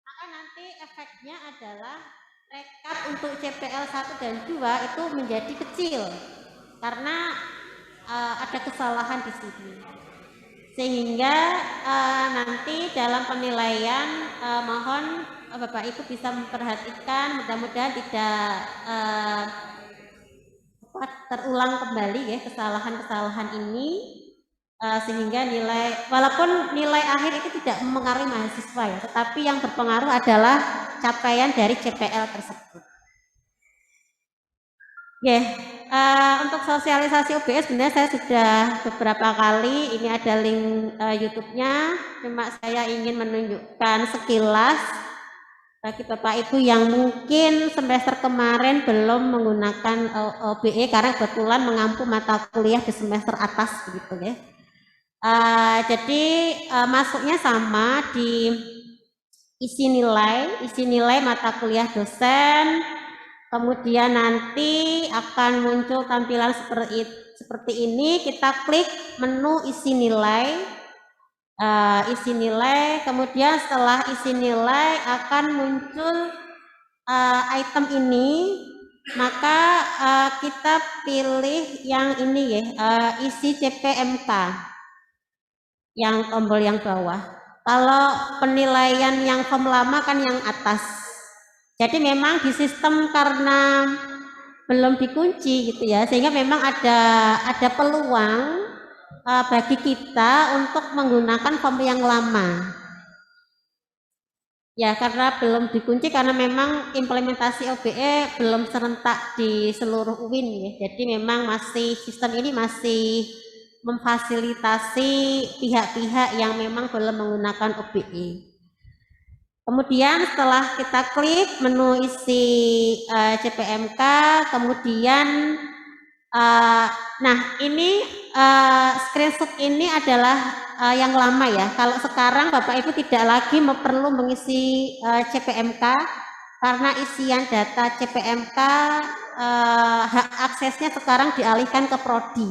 Maka nanti efeknya adalah rekap untuk CPL 1 dan 2 itu menjadi kecil karena ada kesalahan di sini, sehingga nanti dalam penilaian mohon Bapak Ibu bisa memperhatikan, mudah-mudahan tidak terulang kembali ya kesalahan-kesalahan ini, sehingga nilai, walaupun nilai akhir itu tidak mempengaruhi mahasiswa ya, tetapi yang berpengaruh adalah capaian dari CPL tersebut. Ya, untuk sosialisasi OBS sebenarnya saya sudah beberapa kali, ini ada link YouTube-nya, cuma saya ingin menunjukkan sekilas bagi Bapak Ibu yang mungkin semester kemarin belum menggunakan OBE karena kebetulan mengampu mata kuliah di semester atas begitu ya. Jadi masuknya sama di isi nilai mata kuliah dosen. Kemudian nanti akan muncul tampilan seperti ini, kita klik menu isi nilai, kemudian setelah isi nilai akan muncul item ini, maka kita pilih yang ini ya, isi CPMK. yang tombol yang bawah. Kalau penilaian yang form lama kan yang atas. Jadi memang di sistem karena belum dikunci gitu ya, sehingga memang ada peluang bagi kita untuk menggunakan form yang lama. Ya, karena belum dikunci karena memang implementasi OBE belum serentak di seluruh UIN ya. Jadi memang sistem ini masih memfasilitasi pihak-pihak yang memang belum menggunakan OBE. Kemudian setelah kita klik menu isi CPMK, kemudian nah ini screenshot ini adalah yang lama ya. Kalau sekarang Bapak Ibu tidak lagi perlu mengisi CPMK karena isian data CPMK hak aksesnya sekarang dialihkan ke prodi.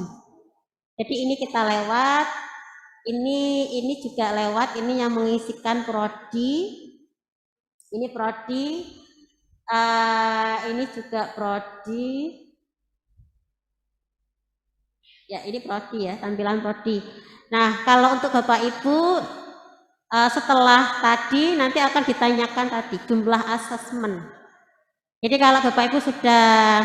Jadi ini kita lewat, ini juga lewat, ini yang mengisikan prodi, ini prodi, ini juga prodi, ya ini prodi ya, tampilan prodi. Nah kalau untuk Bapak Ibu setelah tadi nanti akan ditanyakan tadi jumlah asesmen. Jadi kalau Bapak Ibu sudah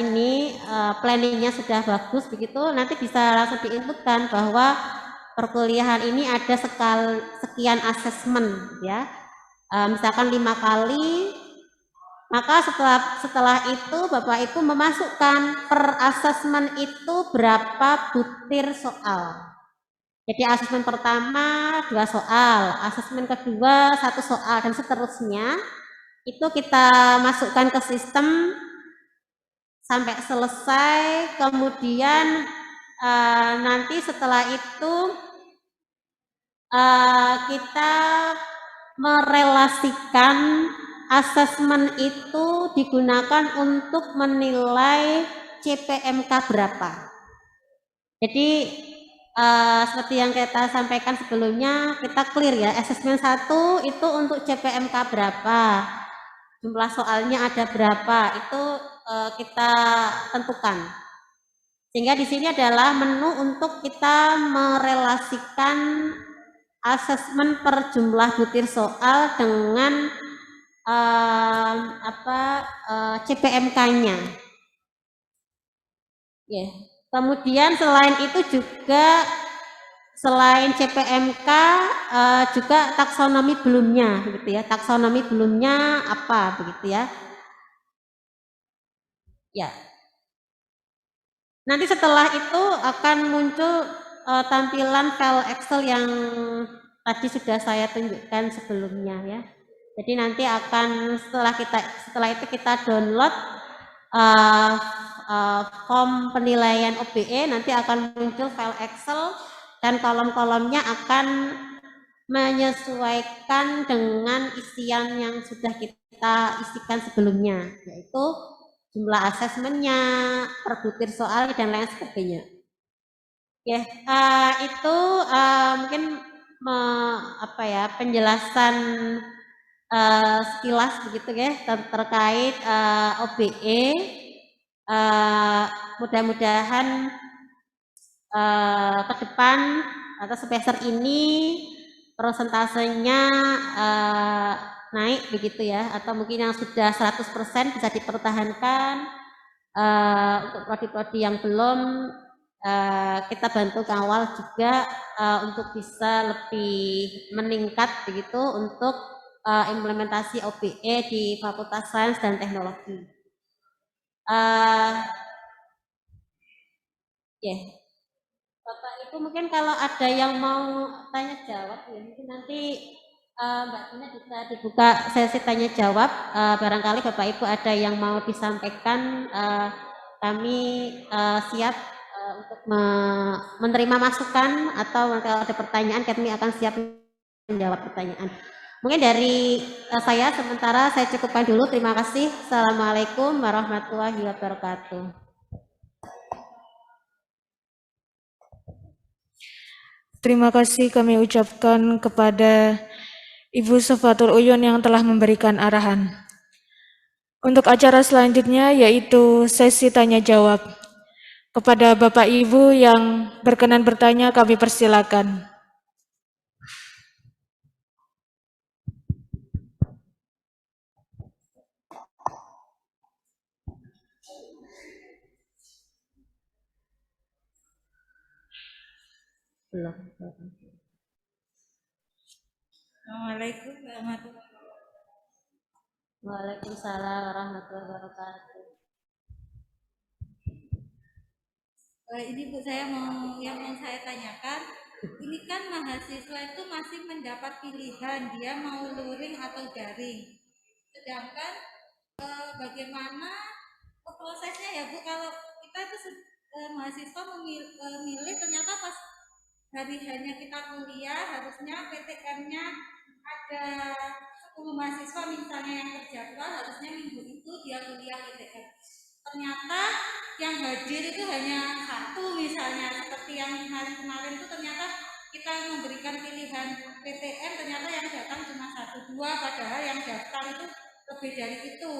ini planningnya sudah bagus begitu, nanti bisa langsung diinputkan bahwa perkuliahan ini ada sekian asesmen ya, misalkan 5 kali, maka setelah itu Bapak Ibu memasukkan per asesmen itu berapa butir soal. Jadi asesmen pertama 2 soal, asesmen kedua 1 soal dan seterusnya itu kita masukkan ke sistem sampai selesai. Kemudian nanti setelah itu kita merelasikan asesmen itu digunakan untuk menilai CPMK berapa. Jadi seperti yang kita sampaikan sebelumnya, kita clear ya, asesmen 1 itu untuk CPMK berapa, jumlah soalnya ada berapa, itu kita tentukan. Sehingga di sini adalah menu untuk kita merelasikan asesmen per jumlah butir soal dengan CPMK-nya. Ya. Kemudian selain itu juga selain CPMK juga taksonomi belumnya, gitu ya. Taksonomi belumnya apa, begitu ya? Ya. Nanti setelah itu akan muncul tampilan file Excel yang tadi sudah saya tunjukkan sebelumnya ya. Jadi nanti akan setelah itu kita download form penilaian OBE, nanti akan muncul file Excel dan kolom-kolomnya akan menyesuaikan dengan isian yang sudah kita isikan sebelumnya, yaitu jumlah asesmennya, per butir soal dan lain sebagainya. Ya, itu mungkin penjelasan sekilas begitu ya terkait OBE. Mudah-mudahan ke depan atau semester ini persentasenya naik begitu ya, atau mungkin yang sudah 100% bisa dipertahankan. Untuk prodi-prodi yang belum kita bantu kawal juga untuk bisa lebih meningkat begitu untuk implementasi OBE di Fakultas Sains dan Teknologi. Bapak Ibu mungkin kalau ada yang mau tanya jawab ya, mungkin nanti Mbak Tina bisa dibuka sesi tanya jawab. Barangkali Bapak Ibu ada yang mau disampaikan, kami siap untuk menerima masukan, atau kalau ada pertanyaan kami akan siap menjawab pertanyaan. Mungkin dari saya sementara saya cukupkan dulu. Terima kasih. Assalamualaikum warahmatullahi wabarakatuh. Terima kasih kami ucapkan kepada Ibu Safatul Uyun yang telah memberikan arahan. Untuk acara selanjutnya yaitu sesi tanya jawab. Kepada Bapak Ibu yang berkenan bertanya, kami persilakan. Belum. Assalamualaikum warahmatullahi wabarakatuh. Waalaikumsalam warahmatullahi wabarakatuh. Ini Bu, yang mau saya tanyakan, ini kan mahasiswa itu masih mendapat pilihan dia mau luring atau daring. Sedangkan bagaimana prosesnya ya Bu, kalau kita itu mahasiswa memilih ternyata pas hari hanya kita kuliah harusnya PTM-nya ada 10 mahasiswa misalnya yang terjadwal harusnya minggu itu dia kuliah PTM. Ternyata yang hadir itu hanya 1 misalnya, seperti yang kemarin-kemarin itu ternyata kita memberikan pilihan PTM, ternyata yang datang cuma 1-2, padahal yang daftar itu lebih dari itu.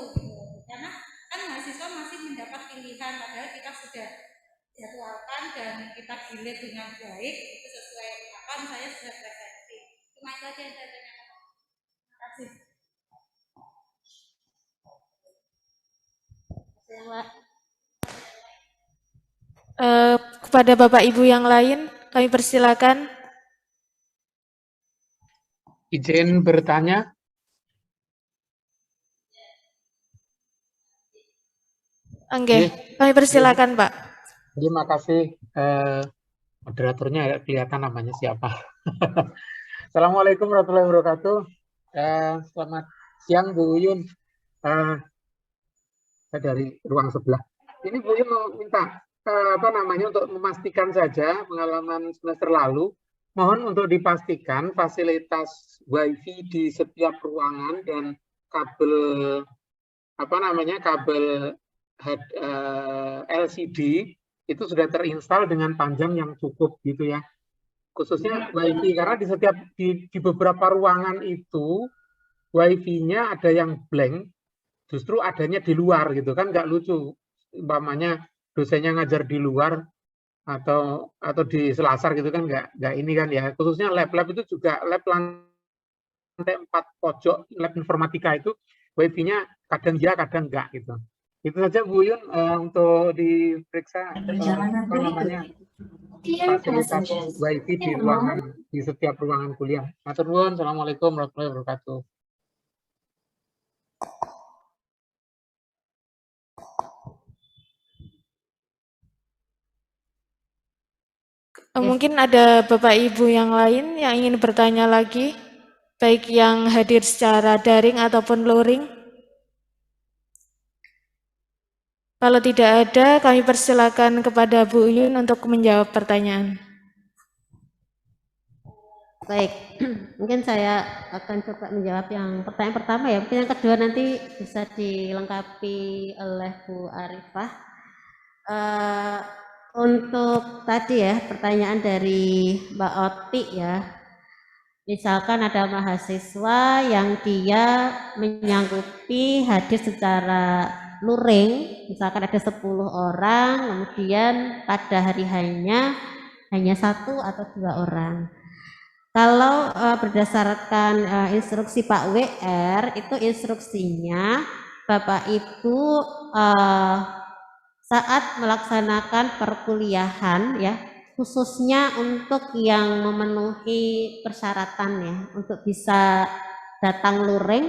Karena kan mahasiswa masih mendapat pilihan, padahal kita sudah jadwalkan dan kita delay dengan baik, itu sesuai apa misalnya sudah presensi. Cuma itu aja yang saya tanyakan. Terima kasih. Kepada Bapak Ibu yang lain, kami persilakan. Izin bertanya. Oke, kami persilakan Pak. Terima kasih. Moderatornya ya, kelihatan namanya siapa. Assalamualaikum warahmatullahi wabarakatuh. Selamat siang Bu Uyun. Saya dari ruang sebelah. Ini Bu Uyun mau minta untuk memastikan saja pengalaman semester lalu. Mohon untuk dipastikan fasilitas WiFi di setiap ruangan dan kabel kabel LCD itu sudah terinstall dengan panjang yang cukup gitu ya. Khususnya WiFi karena di beberapa ruangan itu WiFi-nya ada yang blank, justru adanya di luar gitu kan, nggak lucu. Umpamanya dosennya ngajar di luar atau di selasar gitu kan, nggak ini kan ya. Khususnya lab-lab itu juga lab lantai 4 pojok lab informatika itu WiFi-nya kadang ya kadang enggak gitu. Itu saja Bu Yun untuk diperiksa fasilitas WiFi di setiap ruangan kuliah. Matur nuwun. Assalamualaikum warahmatullahi wabarakatuh. Mungkin ada Bapak Ibu yang lain yang ingin bertanya lagi, baik yang hadir secara daring ataupun luring. Kalau tidak ada, kami persilakan kepada Bu Uyun untuk menjawab pertanyaan. Baik, mungkin saya akan coba menjawab yang pertanyaan pertama ya. Mungkin yang kedua nanti bisa dilengkapi oleh Bu Arifah. Untuk tadi ya pertanyaan dari Mbak Oti ya. Misalkan ada mahasiswa yang dia menyanggupi hadir secara luring, misalkan ada 10 orang, kemudian pada hari hanya 1 atau 2 orang. Kalau berdasarkan instruksi Pak WR, itu instruksinya Bapak Ibu saat melaksanakan perkuliahan ya, khususnya untuk yang memenuhi persyaratan ya, untuk bisa datang luring,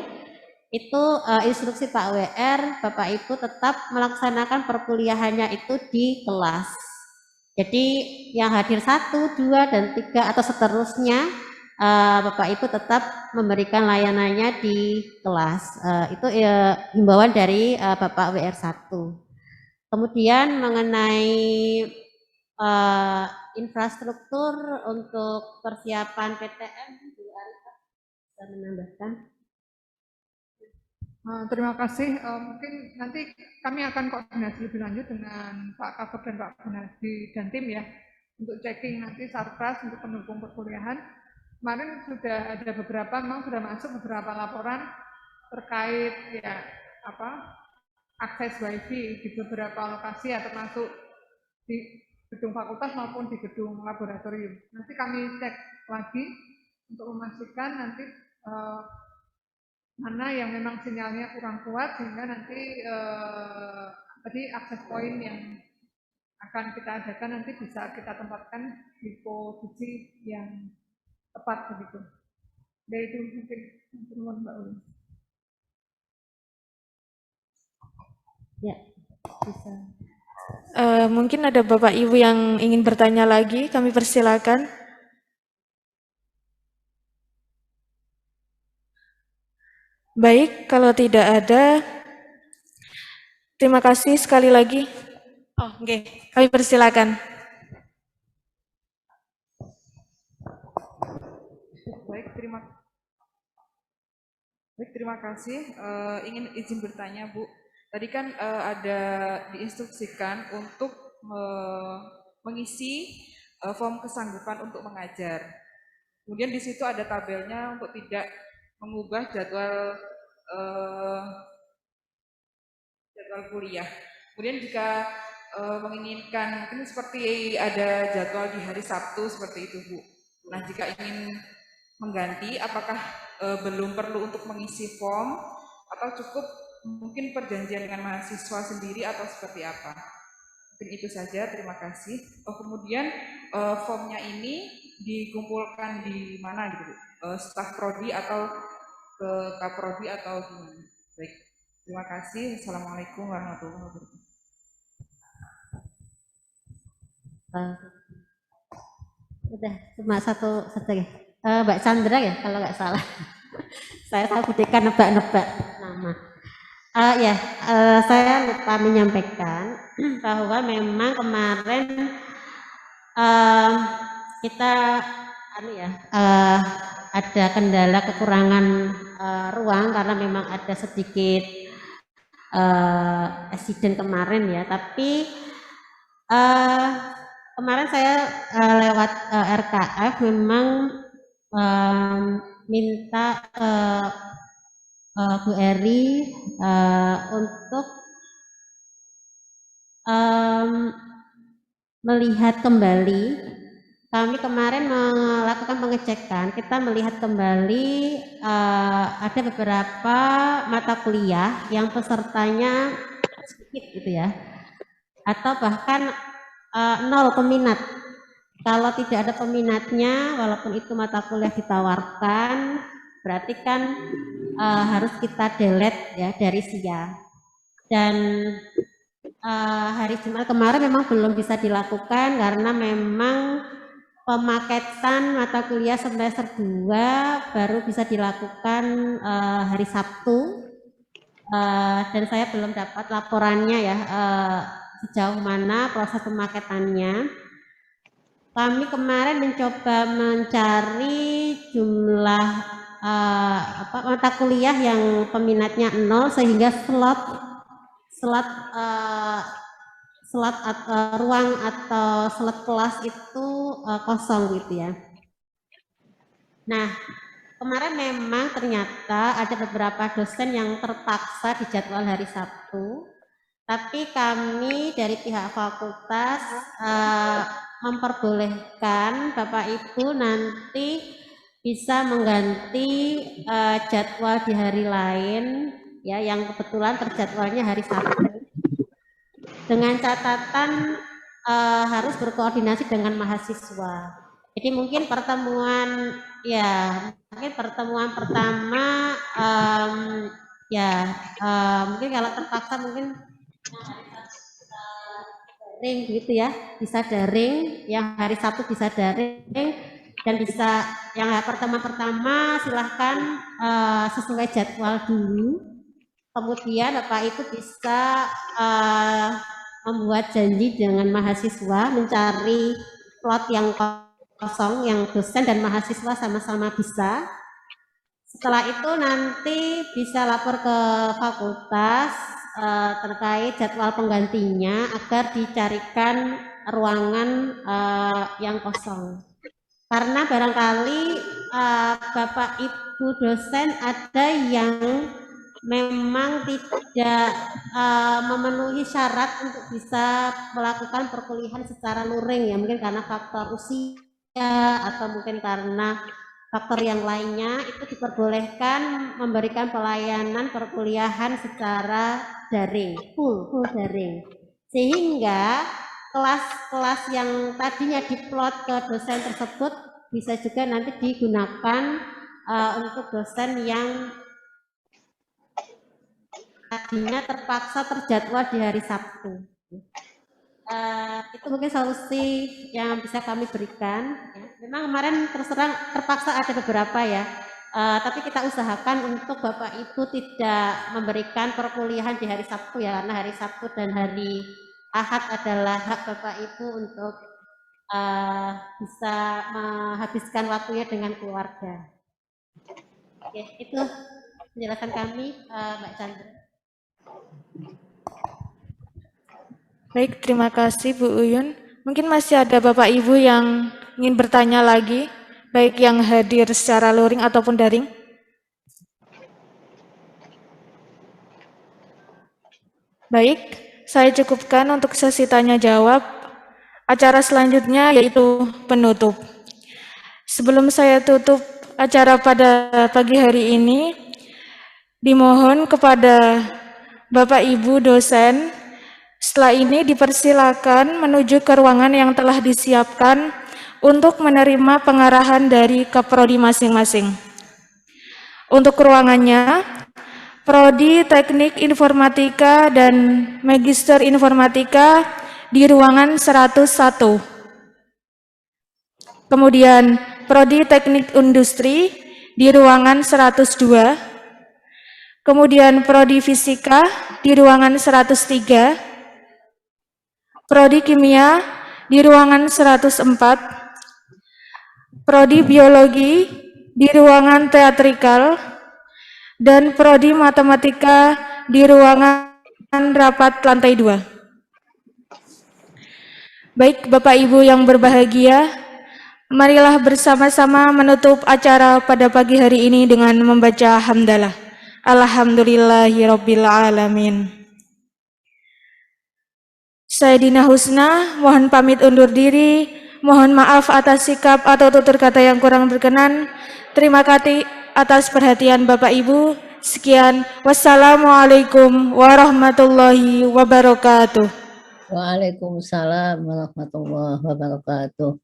itu instruksi Pak WR, Bapak Ibu tetap melaksanakan perkuliahannya itu di kelas. Jadi yang hadir 1, 2, dan 3 atau seterusnya, Bapak Ibu tetap memberikan layanannya di kelas. Itu himbauan dari Bapak WR1. Kemudian mengenai infrastruktur untuk persiapan PTM, Bu Arifah bisa menambahkan. Terima kasih. Mungkin nanti kami akan koordinasi lebih lanjut dengan Pak Kabak dan Pak Gunadi dan tim ya untuk checking nanti sarpras untuk pendukung perkuliahan. Kemarin sudah ada memang sudah masuk beberapa laporan terkait ya akses WiFi di beberapa lokasi ya, termasuk di gedung fakultas maupun di gedung laboratorium. Nanti kami cek lagi untuk memastikan nanti mana yang memang sinyalnya kurang kuat sehingga nanti tadi akses point yang akan kita adakan nanti bisa kita tempatkan di posisi yang tepat begitu. Dari itu mungkin Mbak Uli. Ya, bisa. Mungkin ada Bapak Ibu yang ingin bertanya lagi, kami persilakan. Baik, kalau tidak ada, terima kasih sekali lagi. Oh, oke, kami persilakan. Baik, terima kasih. Ingin izin bertanya, Bu. Tadi kan ada diinstruksikan untuk mengisi form kesanggupan untuk mengajar. Kemudian di situ ada tabelnya untuk tidak mengubah jadwal kuliah. Kemudian jika menginginkan, mungkin seperti ada jadwal di hari Sabtu seperti itu, Bu. Nah, jika ingin mengganti, apakah belum perlu untuk mengisi form atau cukup mungkin perjanjian dengan mahasiswa sendiri atau seperti apa? Mungkin itu saja, terima kasih. Kemudian formnya ini dikumpulkan di mana gitu, staf prodi atau ke kaprodi atau gimana? Baik, terima kasih. Assalamualaikum warahmatullahi wabarakatuh. Udah cuma satu ya. Mbak Chandra ya kalau nggak salah. Saya tahu Budeka nebak-nebak nama. Saya lupa menyampaikan bahwa memang kemarin kita ada kendala kekurangan ruang karena memang ada sedikit insiden kemarin ya, tapi kemarin saya lewat RKF memang minta Bu Eri untuk melihat kembali. Kami kemarin melakukan pengecekan, kita melihat kembali ada beberapa mata kuliah yang pesertanya sedikit gitu ya, atau bahkan 0 peminat. Kalau tidak ada peminatnya, walaupun itu mata kuliah ditawarkan, berarti kan harus kita delete ya dari SIA. Dan hari Jumat kemarin memang belum bisa dilakukan karena memang pemaketan mata kuliah semester 2 baru bisa dilakukan hari Sabtu, dan saya belum dapat laporannya ya sejauh mana proses pemaketannya. Kami kemarin mencoba mencari jumlah mata kuliah yang peminatnya 0 sehingga ruang atau slot kelas itu kosong gitu ya. Nah, kemarin memang ternyata ada beberapa dosen yang terpaksa di jadwal hari Sabtu, tapi kami dari pihak fakultas memperbolehkan Bapak Ibu nanti bisa mengganti jadwal di hari lain ya, yang kebetulan terjadwalnya hari Sabtu, dengan catatan harus berkoordinasi dengan mahasiswa. Jadi mungkin pertemuan pertama mungkin kalau terpaksa mungkin daring gitu ya, bisa daring, yang hari Sabtu bisa daring, dan bisa yang pertama silahkan sesuai jadwal dulu. Kemudian Bapak Ibu bisa membuat janji dengan mahasiswa mencari slot yang kosong, yang dosen dan mahasiswa sama-sama bisa. Setelah itu nanti bisa lapor ke fakultas terkait jadwal penggantinya agar dicarikan ruangan yang kosong. Karena barangkali Bapak Ibu dosen ada yang memang tidak memenuhi syarat untuk bisa melakukan perkuliahan secara luring ya, mungkin karena faktor usia atau mungkin karena faktor yang lainnya, itu diperbolehkan memberikan pelayanan perkuliahan secara daring, full daring, sehingga kelas-kelas yang tadinya diplot ke dosen tersebut bisa juga nanti digunakan untuk dosen yang tadinya terpaksa terjadwal di hari Sabtu. Itu mungkin solusi yang bisa kami berikan. Memang kemarin terpaksa ada beberapa ya, tapi kita usahakan untuk Bapak Ibu tidak memberikan perkuliahan di hari Sabtu ya, karena hari Sabtu dan hari Ahad adalah hak Bapak Ibu untuk bisa menghabiskan waktunya dengan keluarga. Oke, itu penjelasan kami, Mbak Chandra. Baik, terima kasih Bu Uyun. Mungkin masih ada Bapak Ibu yang ingin bertanya lagi, baik yang hadir secara luring ataupun daring. Baik, saya cukupkan untuk sesi tanya jawab. Acara selanjutnya yaitu penutup. Sebelum saya tutup acara pada pagi hari ini, dimohon kepada Bapak Ibu dosen, setelah ini dipersilakan menuju ke ruangan yang telah disiapkan untuk menerima pengarahan dari Kaprodi masing-masing. Untuk ruangannya, Prodi Teknik Informatika dan Magister Informatika di ruangan 101. Kemudian Prodi Teknik Industri di ruangan 102. Kemudian Prodi Fisika di ruangan 103. Prodi Kimia di ruangan 104. Prodi Biologi di ruangan teatrikal, dan Prodi Matematika di ruangan rapat lantai 2. Baik Bapak Ibu yang berbahagia, marilah bersama-sama menutup acara pada pagi hari ini dengan membaca hamdalah. Alhamdulillahirabbil alamin. Sayyidina Husna, mohon pamit undur diri. Mohon maaf atas sikap atau tutur kata yang kurang berkenan. Terima kasih atas perhatian Bapak Ibu. Sekian, wassalamualaikum warahmatullahi wabarakatuh. Waalaikumsalam warahmatullahi wabarakatuh.